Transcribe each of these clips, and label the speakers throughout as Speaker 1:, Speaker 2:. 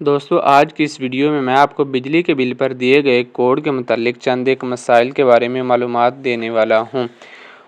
Speaker 1: दोस्तों आज की इस वीडियो में मैं आपको बिजली के बिल पर दिए गए कोड के मुतालिक चंद एक मसाइल के बारे में मालूमात देने वाला हूं।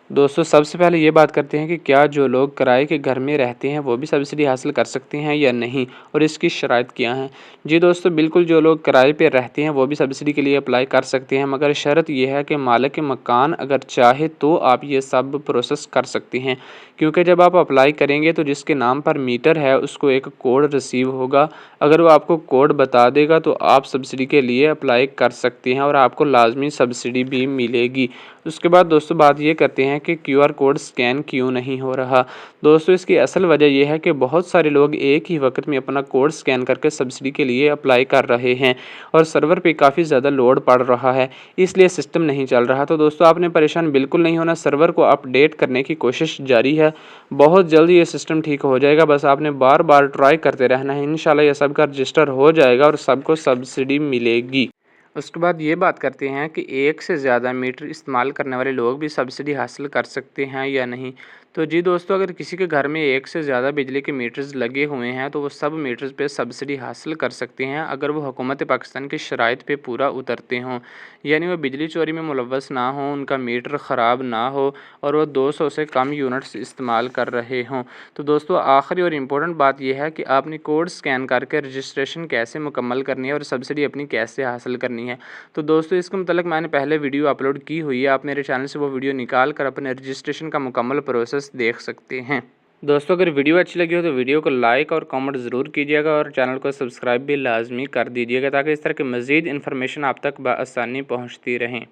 Speaker 1: दोस्तों सबसे पहले ये बात करते हैं कि क्या जो लोग किराए के घर में रहते हैं वो भी सब्सिडी हासिल कर सकते हैं या नहीं और इसकी शराइत क्या हैं। जी दोस्तों बिल्कुल, जो लोग किराए पे रहते हैं वो भी सब्सिडी के लिए अप्लाई कर सकते हैं, मगर शर्त यह है कि मालिक मकान अगर चाहे तो आप ये सब प्रोसेस कर सकते हैं। क्योंकि जब आप अप्लाई करेंगे तो जिसके नाम पर मीटर है उसको एक कोड रिसीव होगा। अगर वो आपको कोड बता देगा तो आप सब्सिडी के लिए अप्लाई कर सकते हैं और आपको लाजमी सब्सिडी भी मिलेगी। उसके बाद दोस्तों बात ये करते हैं कि क्यूआर कोड स्कैन क्यों नहीं हो रहा। दोस्तों इसकी असल वजह यह है कि बहुत सारे लोग एक ही वक्त में अपना कोड स्कैन करके सब्सिडी के लिए अप्लाई कर रहे हैं और सर्वर पे काफ़ी ज़्यादा लोड पड़ रहा है, इसलिए सिस्टम नहीं चल रहा। तो दोस्तों आपने परेशान बिल्कुल नहीं होना, सर्वर को अपडेट करने की कोशिश जारी है। बहुत जल्द ये सिस्टम ठीक हो जाएगा, बस आपने बार बार ट्राई करते रहना है। इंशाल्लाह ये सबका रजिस्टर हो जाएगा और सबको सब्सिडी मिलेगी। उसके बाद ये बात करते हैं कि एक से ज़्यादा मीटर इस्तेमाल करने वाले लोग भी सब्सिडी हासिल कर सकते हैं या नहीं। तो जी दोस्तों, अगर किसी के घर में एक से ज़्यादा बिजली के मीटर्स लगे हुए हैं तो वो सब मीटर्स पे सब्सिडी हासिल कर सकते हैं अगर वो हुकूमत पाकिस्तान की शराइत पे पूरा उतरते हों, यानी वो बिजली चोरी में मुलव्वस ना हो, उनका मीटर ख़राब ना हो और वो 200 से कम यूनिट्स इस्तेमाल कर रहे हों। तो दोस्तों आखिरी और इम्पोर्टेंट बात यह है कि आपने कोड स्कैन करके रजिस्ट्रेशन कैसे मुकम्मल करनी है और सब्सिडी अपनी कैसे हासिल करनी है। तो दोस्तों इसके मतलब मैंने पहले वीडियो अपलोड की हुई है, आप मेरे चैनल से वो वीडियो निकाल कर अपने रजिस्ट्रेशन का मुकम्मल प्रोसेस देख सकते हैं। दोस्तों अगर वीडियो अच्छी लगी हो तो वीडियो को लाइक और कमेंट ज़रूर कीजिएगा और चैनल को सब्सक्राइब भी लाजमी कर दीजिएगा ताकि इस तरह की मज़ीद इन्फॉर्मेशन आप तक बआसानी पहुँचती रहें।